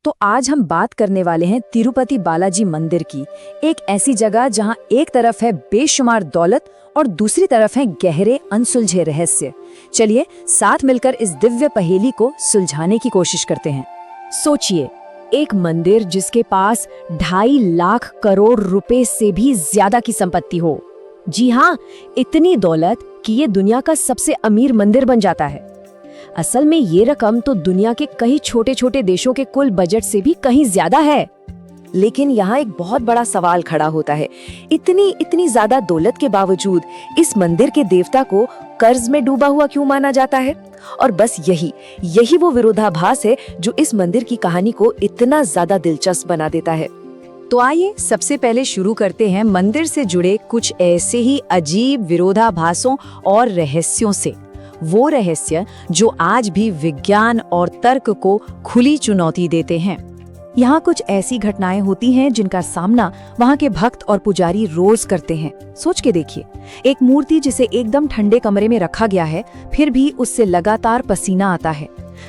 तो आज हम बात करने वाले हैं तिरुपति बालाजी मंदिर की। एक ऐसी जगह जहां एक तरफ है बेशुमार दौलत और दूसरी तरफ है गहरे अनसुलझे रहस्य। चलिए साथ मिलकर इस दिव्य पहेली को सुलझाने की कोशिश करते हैं। सोचिए, एक मंदिर जिसके पास 2.5 लाख करोड़ रुपए से भी ज्यादा की संपत्ति हो। जी हाँ, इतनी दौलत कि ये दुनिया का सबसे अमीर मंदिर बन जाता है। असल में ये रकम तो दुनिया के कई छोटे छोटे देशों के कुल बजट से भी कहीं ज्यादा है। लेकिन यहाँ एक बहुत बड़ा सवाल खड़ा होता है। इतनी ज्यादा दौलत के बावजूद इस मंदिर के देवता को कर्ज में डूबा हुआ क्यों माना जाता है? और बस यही वो विरोधाभास है जो इस मंदिर की कहानी को इतना ज्यादा दिलचस्प बना देता है। तो आइए सबसे पहले शुरू करते हैं मंदिर से जुड़े कुछ ऐसे ही अजीब विरोधाभासों और रहस्यों से। वो रहस्य जो आज भी विज्ञान और तर्क को खुली चुनौती देते हैं। यहाँ कुछ ऐसी घटनाएं होती हैं जिनका सामना वहाँ के भक्त और पुजारी रोज करते हैं। सोच के देखिए, एक मूर्ति जिसे एकदम ठंडे कमरे में रखा गया है, फिर भी उससे लगातार पसीना आता है।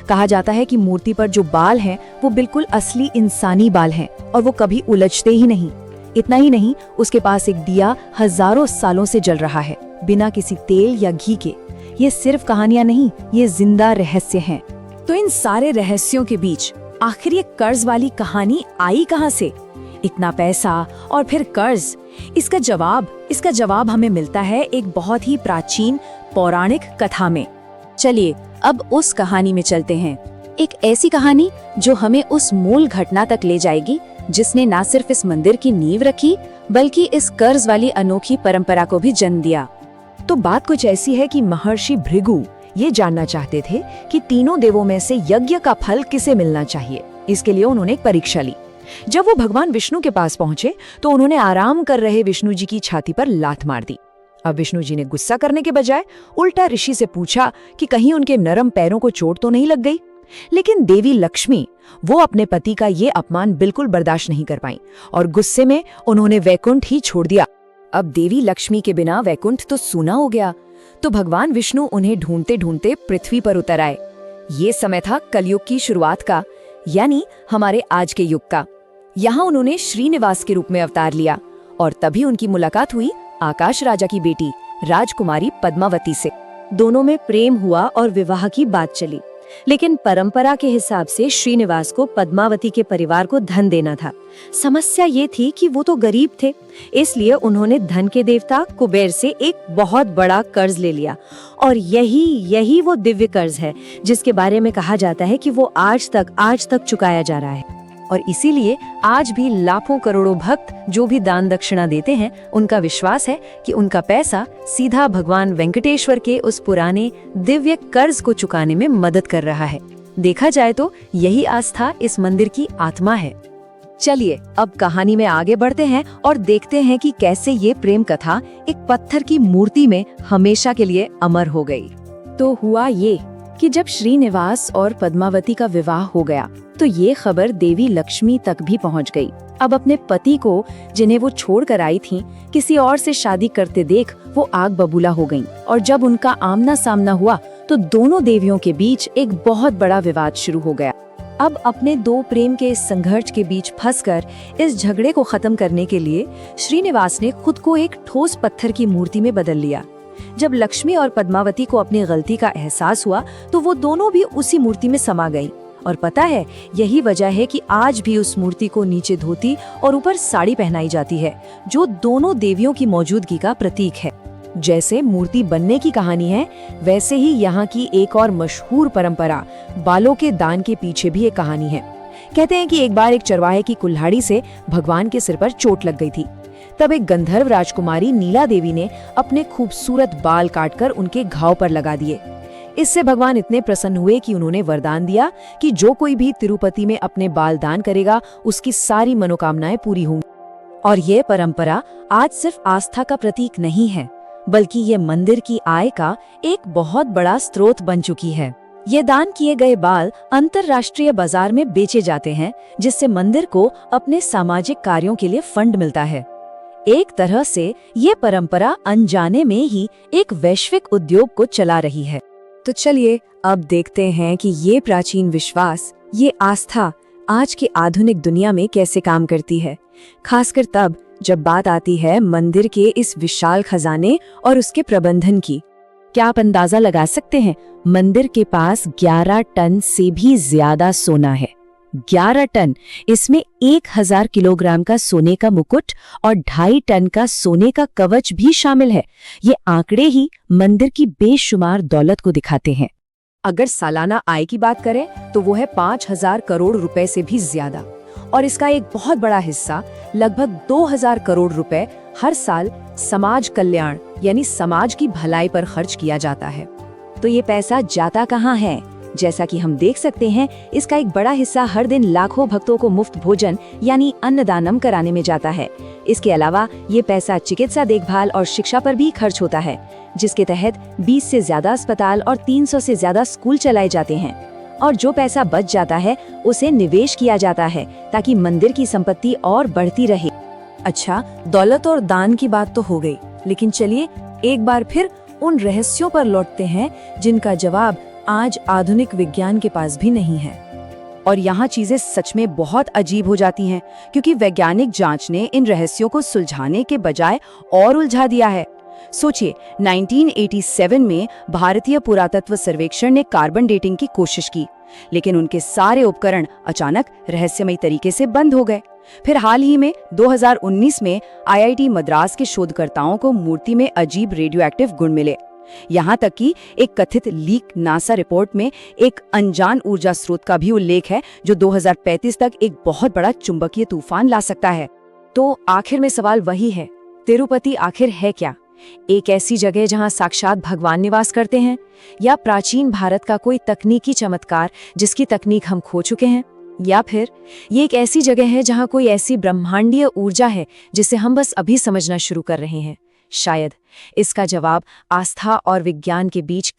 कहा जाता है कि मूर्ति पर जो बाल हैं वो बिल्कुल असली इंसानी बाल हैं और वो कभी उलझते ही नहीं। इतना ही नहीं, उसके पास एक दिया हजारों सालों से जल रहा है, बिना किसी तेल या घी के। ये सिर्फ कहानियां नहीं, ये जिंदा रहस्य हैं। तो इन सारे रहस्यों के बीच आखिर ये कर्ज वाली कहानी आई कहां से? इतना पैसा और फिर कर्ज, इसका जवाब हमें मिलता है एक बहुत ही प्राचीन पौराणिक कथा में। चलिए अब उस कहानी में चलते हैं। एक ऐसी कहानी जो हमें उस मूल घटना तक ले जाएगी जिसने न सिर्फ इस मंदिर की नींव रखी, बल्कि इस कर्ज वाली अनोखी परंपरा को भी जन्म दिया। तो बात कुछ ऐसी है कि महर्षि भृगु ये जानना चाहते थे कि तीनों देवों में से यज्ञ का फल किसे मिलना चाहिए। इसके लिए उन्होंने एक परीक्षा ली। जब वो भगवान विष्णु के पास पहुंचे तो उन्होंने आराम कर रहे विष्णु जी की छाती पर लात मार दी। अब विष्णु जी ने गुस्सा करने के बजाय उल्टा ऋषि से पूछा कि कहीं उनके नरम पैरों को चोट तो नहीं लग गई। लेकिन देवी लक्ष्मी वो अपने पति का ये अपमान बिल्कुल बर्दाश्त नहीं कर पाई और गुस्से में उन्होंने वैकुंठ ही छोड़ दिया। अब देवी लक्ष्मी के बिना वैकुंठ तो सूना हो गया। तो भगवान विष्णु उन्हें ढूंढते ढूंढते पृथ्वी पर उतर आए। ये समय था कलयुग की शुरुआत का, यानी हमारे आज के युग का। यहाँ उन्होंने श्रीनिवास के रूप में अवतार लिया और तभी उनकी मुलाकात हुई आकाश राजा की बेटी राजकुमारी पद्मावती से। दोनों में प्रेम हुआ और विवाह की बात चली। लेकिन परंपरा के हिसाब से श्रीनिवास को पद्मावती के परिवार को धन देना था। समस्या ये थी कि वो तो गरीब थे, इसलिए उन्होंने धन के देवता कुबेर से एक बहुत बड़ा कर्ज ले लिया। और यही वो दिव्य कर्ज है जिसके बारे में कहा जाता है कि वो आज तक चुकाया जा रहा है। और इसीलिए आज भी लाखों करोड़ों भक्त जो भी दान दक्षिणा देते हैं, उनका विश्वास है कि उनका पैसा सीधा भगवान वेंकटेश्वर के उस पुराने दिव्य कर्ज को चुकाने में मदद कर रहा है। देखा जाए तो यही आस्था इस मंदिर की आत्मा है। चलिए अब कहानी में आगे बढ़ते हैं और देखते हैं कि कैसे ये प्रेम कथा एक पत्थर की मूर्ति में हमेशा के लिए अमर हो गई। तो हुआ ये कि जब श्रीनिवास और पद्मावती का विवाह हो गया तो ये खबर देवी लक्ष्मी तक भी पहुंच गई। अब अपने पति को, जिन्हें वो छोड़ कर आई थी, किसी और से शादी करते देख वो आग बबूला हो गईं। और जब उनका आमना सामना हुआ तो दोनों देवियों के बीच एक बहुत बड़ा विवाद शुरू हो गया। अब अपने दो प्रेम के इस संघर्ष के बीच फंसकर इस झगड़े को खत्म करने के लिए श्रीनिवास ने खुद को एक ठोस पत्थर की मूर्ति में बदल लिया। जब लक्ष्मी और पद्मावती को अपनी गलती का एहसास हुआ तो वो दोनों भी उसी मूर्ति में समा गईं। और पता है, यही वजह है कि आज भी उस मूर्ति को नीचे धोती और ऊपर साड़ी पहनाई जाती है, जो दोनों देवियों की मौजूदगी का प्रतीक है। जैसे मूर्ति बनने की कहानी है, वैसे ही यहाँ की एक और मशहूर परंपरा बालों के दान के पीछे भी एक कहानी है। कहते हैं कि एक बार एक चरवाहे की कुल्हाड़ी से भगवान के सिर पर चोट लग गई थी। तब एक गंधर्व राजकुमारी नीला देवी ने अपने खूबसूरत बाल काटकर उनके घाव पर लगा दिए। इससे भगवान इतने प्रसन्न हुए कि उन्होंने वरदान दिया कि जो कोई भी तिरुपति में अपने बाल दान करेगा, उसकी सारी मनोकामनाएं पूरी होंगी। और ये परंपरा आज सिर्फ आस्था का प्रतीक नहीं है, बल्कि ये मंदिर की आय का एक बहुत बड़ा स्रोत बन चुकी है। ये दान किए गए बाल अंतर्राष्ट्रीय बाजार में बेचे जाते हैं, जिससे मंदिर को अपने सामाजिक कार्यों के लिए फंड मिलता है। एक तरह से ये परंपरा अनजाने में ही एक वैश्विक उद्योग को चला रही है। तो चलिए अब देखते हैं कि ये प्राचीन विश्वास, ये आस्था आज की आधुनिक दुनिया में कैसे काम करती है, खासकर तब जब बात आती है मंदिर के इस विशाल खजाने और उसके प्रबंधन की। क्या आप अंदाजा लगा सकते हैं? मंदिर के पास 11 टन से भी ज्यादा सोना है। 11 टन। इसमें 1000 किलोग्राम का सोने का मुकुट और 2.5 टन का सोने का कवच भी शामिल है। ये आंकड़े ही मंदिर की बेशुमार दौलत को दिखाते हैं। अगर सालाना आय की बात करें तो वो है 5000 करोड़ रुपए से भी ज्यादा, और इसका एक बहुत बड़ा हिस्सा लगभग 2000 करोड़ रुपए हर साल समाज कल्याण यानी समाज की भलाई पर खर्च किया जाता है। तो ये पैसा जाता कहाँ है? जैसा कि हम देख सकते हैं, इसका एक बड़ा हिस्सा हर दिन लाखों भक्तों को मुफ्त भोजन यानी अन्नदानम कराने में जाता है। इसके अलावा ये पैसा चिकित्सा देखभाल और शिक्षा पर भी खर्च होता है, जिसके तहत 20 से ज्यादा अस्पताल और 300 से ज्यादा स्कूल चलाए जाते हैं। और जो पैसा बच जाता है उसे निवेश किया जाता है ताकि मंदिर की संपत्ति और बढ़ती रहे। अच्छा, दौलत और दान की बात तो हो गई, लेकिन चलिए एक बार फिर उन रहस्यों पर लौटते हैं जिनका जवाब आज आधुनिक विज्ञान के पास भी नहीं है। और यहाँ चीजें सच में बहुत अजीब हो जाती हैं, क्योंकि वैज्ञानिक जांच ने इन रहस्यों को सुलझाने के बजाय और उलझा दिया है। सोचिए, 1987 में भारतीय पुरातत्व सर्वेक्षण ने कार्बन डेटिंग की कोशिश की, लेकिन उनके सारे उपकरण अचानक रहस्यमयी तरीके से बंद हो गए। फिर हाल ही में 2019 में IIT मद्रास के शोधकर्ताओं को मूर्ति में अजीब रेडियोएक्टिव गुण मिले। यहाँ तक कि एक कथित लीक नासा रिपोर्ट में एक अनजान ऊर्जा स्रोत का भी उल्लेख है, जो 2035 तक एक बहुत बड़ा चुंबकीय तूफान ला सकता है। तो आखिर में सवाल वही है, तिरुपति आखिर है क्या? एक ऐसी जगह जहां साक्षात भगवान निवास करते हैं, या प्राचीन भारत का कोई तकनीकी चमत्कार जिसकी तकनीक हम खो चुके हैं? या फिर ये एक ऐसी जगह है जहां कोई ऐसी ब्रह्मांडीय ऊर्जा है जिसे हम बस अभी समझना शुरू कर रहे हैं? शायद इसका जवाब आस्था और विज्ञान के बीच